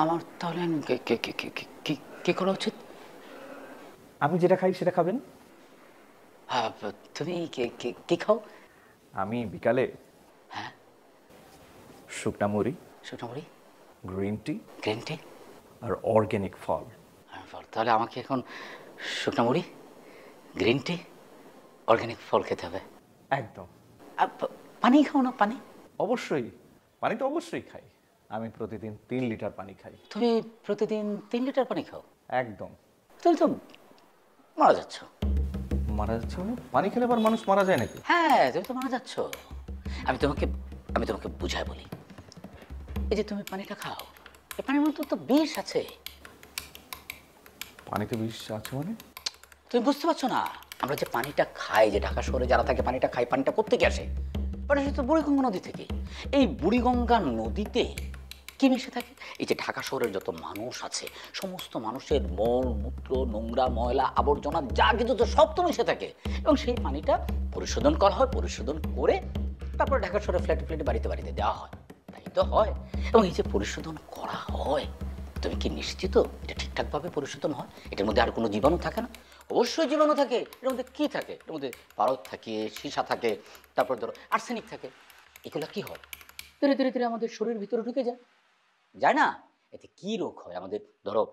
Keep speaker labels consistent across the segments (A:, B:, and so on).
A: আমার তাহলে কি করা উচিত?
B: আপনি যেটা খাই সেটা খাবেন।
A: তুমি কি খাও?
B: আমি বিকালে
A: হ্যাঁ,
B: শুকনা মুড়ি,
A: শুকনো মুড়ি,
B: গ্রিন টি
A: গ্রিন টি
B: আর অর্গ্যানিক ফল।
A: আর ফল। তাহলে আমাকে এখন শুকনো মুড়ি, গ্রিন টি, অর্গানিক ফল খেতে হবে।
B: একদম।
A: পানি খাও না? পানি
B: অবশ্যই, পানি তো অবশ্যই খাই। আমি প্রতিদিন 3 লিটার পানি খাই।
A: তুমি প্রতিদিন 3 লিটার পানি খাও?
B: একদম।
A: তুমি তো মারা যাচ্ছ।
B: মারা যাচ্ছে মানে? পানি খেলে আবার মানুষ মারা যায় নাকি?
A: হ্যাঁ, তুমি তো মারা যাচ্ছ। আমি তোমাকে আমি তোমাকে বুঝাই বলি। এই যে তুমি পানিটা খাও, এই পানির মধ্যে তো বিষ আছে।
B: পানিতে বিষ আছে মানে?
A: তুমি বুঝতে পারছো না? আমরা যে পানিটা খাই, যে ঢাকা শহরে যারা থাকে পানিটা খাই, পানিটা কোত্থেকে আসে? পানি আসে তো বুড়িগঙ্গা নদী থেকে। এই বুড়িগঙ্গা নদীতে কি মিশে থাকে? এই যে ঢাকা শহরের যত মানুষ আছে, সমস্ত মানুষের মল মূত্র, নোংরা ময়লা আবর্জনা যা কিছু তো সব তো মিশে থাকে। এবং সেই পানিটা পরিশোধন করা হয়, পরিশোধন করে তারপরে ঢাকা শহরে ফ্ল্যাটে ফ্ল্যাটে বাড়িতে বাড়িতে দেওয়া হয়। তাই তো হয়। এবং এই যে পরিশোধন করা হয়, তুমি কি নিশ্চিত এটা ঠিকঠাকভাবে পরিশোধন হয়? এটার মধ্যে আর কোনো জীবাণু থাকে না? অবশ্যই জীবাণু থাকে। এর মধ্যে কি থাকে? এর মধ্যে পারদ থাকে, সীসা থাকে, তারপর ধরো আর্সেনিক থাকে। এগুলো কি হয়? ধীরে ধীরে ধীরে আমাদের শরীরের ভিতরে ঢুকে যায়। যায় না? এতে কি রোগ হয়? আমাদের ধরো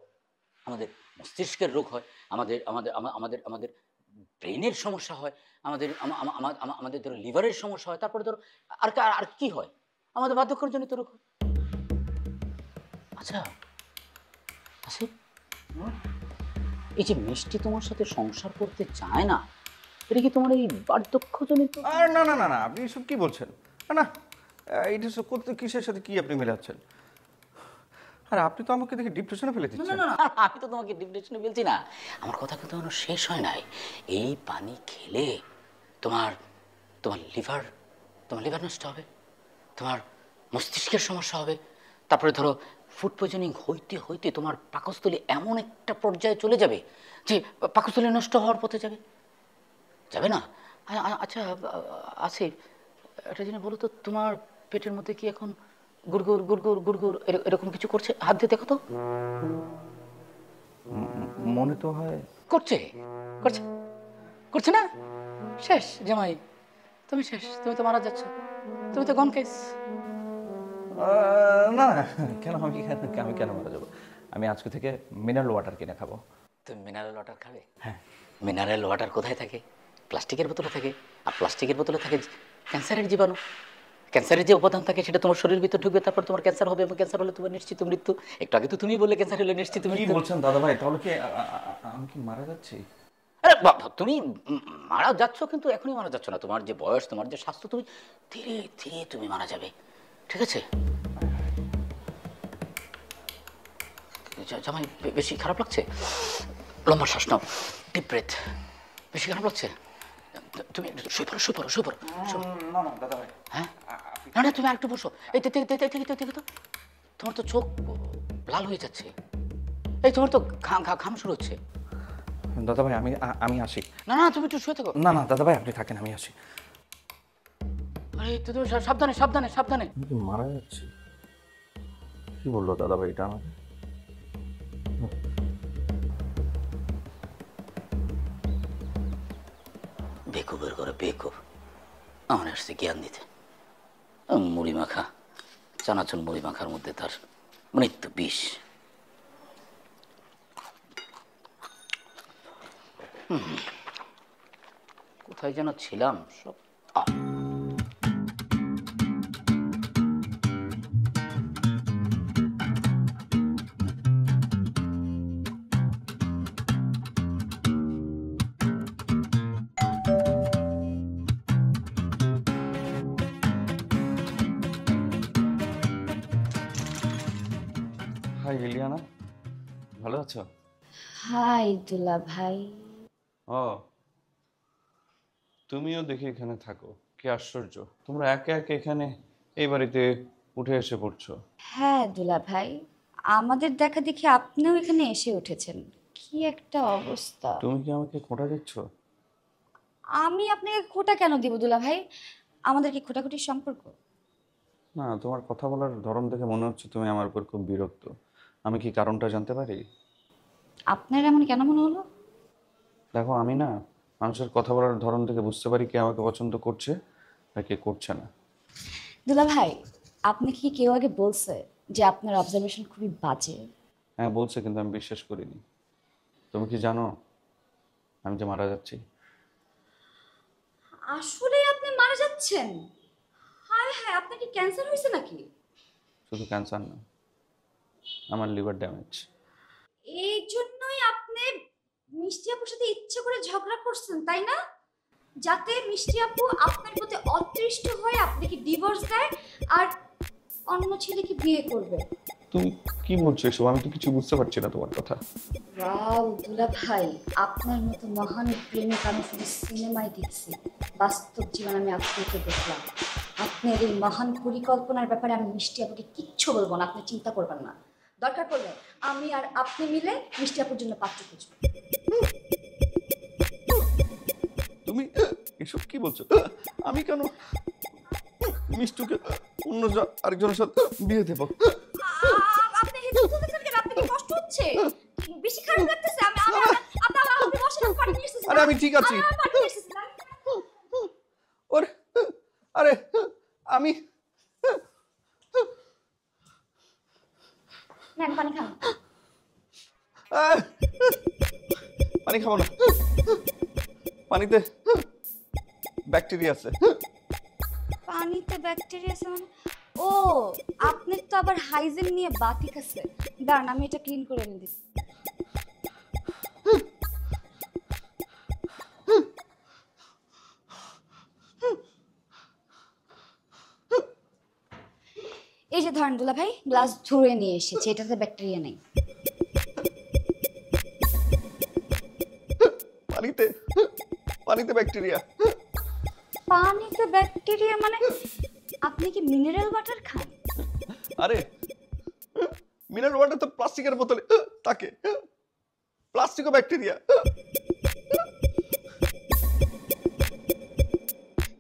A: আমাদের মস্তিষ্কের রোগ হয়, আমাদের আমাদের আমাদের আমাদের ব্রেনের সমস্যা হয়, আমাদের আমাদের ধরো লিভারের সমস্যা হয়, তারপরে ধরো আর আর কি হয়? আমাদের বার্ধক্যজনিত রোগ হয়। আচ্ছা, আসিফ, এই যে মিষ্টি তোমার সাথে সংসার করতে চায় না, এটা কি তোমার এই বার্ধক্যজনিত?
B: আর না না না না, আপনি এসব কি বলছেন? না, এটা সব করতে কিসের সাথে কি আপনি মেলাচ্ছেন? আর আপনি তো আমাকে দেখে ডিপ্রেশনে ফেলে
A: না না
B: দিচ্ছেন।
A: না না, আমি তো তোমাকে ডিপ্রেশনে বলছি না। আমার কথা কিন্তু এখনো শেষ হয় নাই। এই পানি খেলে তোমার তোমার লিভার তোমার লিভার নষ্ট হবে, তোমার মস্তিষ্কের সমস্যা হবে, তারপরে ধরো ফুড পয়জনিং হইতে হইতে তোমার পাকস্থলী এমন একটা পর্যায়ে চলে যাবে যে পাকস্থলী নষ্ট হওয়ার পথে যাবে। যাবে না? আচ্ছা, আসিফ, একটা জিনিস বলো তো, তোমার পেটের মধ্যে কি এখন গুড়গুড় গুড়গুড় গুড়গুড় এরকম কিছু করছে? হাত দিয়ে দেখো তো।
B: মনে তো হয়
A: করছে, করছে, করছে না? শেষ জামাই, তুমি শেষ, তুমি তো মারা যাচ্ছ, তুমি তো গন কেস।
B: না না, কেন আমি কেন মারা যাবো? আমি আজকে থেকে মিনারেল ওয়াটার কিনে খাবো।
A: তুমি মিনারেল ওয়াটার খাবে?
B: হ্যাঁ।
A: মিনারেল ওয়াটার কোথায় থাকে? প্লাস্টিকের বোতলে থাকে। আর প্লাস্টিকের বোতলে থাকে ক্যান্সারের জীবাণু। ক্যান্সারের যে উপাদান থাকে সেটা তোমার শরীরের ভিতর ঢুকবে, তারপর তোমার ক্যান্সার হবে, এবং ক্যান্সার হলে তোমার নিশ্চিত মৃত্যু। একটু আগে তো তুমি বললে ক্যান্সার হলে নিশ্চিত
B: কি
A: মৃত্যু।
B: বলছেন দাদা ভাই? তাহলে কি আমি কি মারা যাচ্ছি?
A: আরে বাবা, তুমি মারা যাচ্ছ, কিন্তু এখনই মারা যাচ্ছ না। তোমার যে বয়স, তোমার যে স্বাস্থ্য, তুমি ধীরে ধীরে তুমি মারা যাবে। ঠিক আছে? জামাই, বেশি খারাপ লাগছে? লম্বা শ্বাস নাও, ডিপ ব্রেথ। বেশি খারাপ লাগছে? তুমি শুয়ে পড়ো, শুয়ে পড়ো, শুয়ে পড়ো।
B: না না দাদা ভাই।
A: হ্যাঁ, না না, তুমি আরেকটু বসো। এই দেখো তো, তোমার তো চোখ লাল হয়ে যাচ্ছে। এই তোমার তো ঘাম শুরু হচ্ছে।
B: দাদা ভাই, আমি আসি।
A: না না, তুমি একটু শুয়ে থাকো।
B: না না দাদা ভাই, আপনি থাকেন, আমি আসি।
A: আরে তুমি সাবধানে সাবধানে সাবধানে।
B: আমি কি মারা যাচ্ছি? কি বললো দাদা ভাই এটা আমাকে?
A: বেকুবের ঘরে বেকুব আমার আসছে জ্ঞান দিতে। মুড়ি মাখা, চানাচুর মুড়ি মাখার মধ্যে তার মৃত্যু বিষ। কোথায় যেন ছিলাম সব।
B: হাই ইলিয়ানা, ভালো আছো?
C: হাই দুলা ভাই।
B: ও, তুমিও দেখি এখানে থাকো। কি আশ্চর্য, তোমরা একে একে এখানে এই বাড়িতে উঠে এসে পড়ছো।
C: হ্যাঁ দুলা ভাই, আমাদের দেখা দেখি আপনিও এখানে এসে উঠেছেন। কি একটা অবস্থা!
B: তুমি কি আমাকে খোঁটা দিচ্ছ?
C: আমি আপনাকে খোটা কেন দিব দুলা ভাই? আমাদের কি খোটাখুটির সম্পর্ক?
B: না, তোমার কথা বলার ধরন দেখে মনে হচ্ছে তুমি আমার উপর খুব বিরক্ত। আমি কি কারণটা জানতে পারি?
C: আপনার এমন কেন মনে হলো?
B: দেখো, আমি না মানুষের কথা বলার ধরন থেকে বুঝতে পারি কে আমাকে পছন্দ করছে আর কে করছে না।
C: দুলা ভাই, আপনি কি কেউ আগে বলছে যে আপনার অবজারভেশন খুবই বাজে?
B: হ্যাঁ বলছে, কিন্তু আমি বিশ্বাস করিনি। তুমি কি জানো আমি যে মারা যাচ্ছি?
C: আসলে আপনি মারা যাচ্ছেন? হায় হায়, আপনার কি ক্যান্সার হয়েছে নাকি?
B: শুধু ক্যান্সার না, আমার লিভার ড্যামেজ।
C: এই জন্যই আপনি মিষ্টি আপুর সাথে ইচ্ছে করে ঝগড়া করছেন, তাই না? যাতে মিষ্টি আপু আপনার প্রতি অতৃষ্ট হয়ে আপনাকে ডিভোর্স দেয় আর অন্য ছেলেকে বিয়ে করবে।
B: তুমি কি বলছো এসব? আমি তো কিছু বুঝতে পারছি না তোমার কথা।
C: ওয়াও দুলা ভাই, আপনার মতো মহান প্রেমিক আমি শুধু সিনেমায় দেখছি, বাস্তব জীবন আমি আপনাকে দেখলাম। আপনার এই মহান পরিকল্পনার ব্যাপারে আমি মিষ্টি আপুকে কিচ্ছু বলবো না, আপনি চিন্তা করবেন না। দরকার পড়লে আমি আর আপনি মিলে মিষ্টি আপুর জন্য পাত্র খুঁজবো।
B: তুমি এসব কি বলছো? আমি কেন মিষ্টুকে অন্য আরেকজনের সাথে বিয়ে দেবো?
C: আপনি হেঁটে চলতেছেন কেন? আপনার কি কষ্ট হচ্ছে? বেশি খারাপ লাগতেছে? আপনি বসেন, আমি পানি নিয়ে এসেছি।
B: আরে আমি ঠিক আছি।
C: আমি পানি নিয়ে এসেছি।
B: ওরে, আরে আমি
C: নেন পানি খান।
B: আহ! পানি খাবো না, পানিতে ব্যাকটেরিয়া আছে।
C: পানিতে ব্যাকটেরিয়া আছে মানে? ও, আপনার তো আবার হাইজিন নিয়ে বাতিক আছে। দাঁড়ান, আমি এটা ক্লিন করে এনে দিচ্ছি। এই যে ধরেন দুলা ভাই, গ্লাস ধরে নিয়ে এসেছি, এটাতে ব্যাকটেরিয়া নেই।
B: পানিতে পানিতে ব্যাকটেরিয়া?
C: পানিতে ব্যাকটেরিয়া মানে? আপনি কি মিনারেল ওয়াটার খান?
B: আরে মিনারেল ওয়াটার তো প্লাস্টিকের বোতলে থাকে, প্লাস্টিকও ব্যাকটেরিয়া।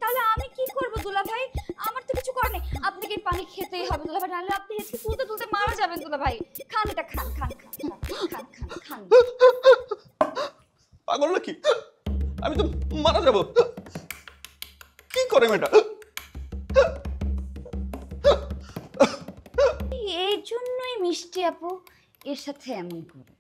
C: তাহলে আমি কি করব দুলা ভাই? আমার তো কিছু করার নেই, আপনাকে এই পানি খেতেই হবে দুলা ভাই, নাহলে আপনি হেঁচকে তুলতে তুলতে মারা যাবেন দুলা ভাই। খান এটা, খান খান খান খান খান খান খান।
B: পাগল নাকি? আমি তো মারা যাব। কি করে মেয়েটা?
C: এই জন্যই মিষ্টি আপু এর সাথে এমন করে।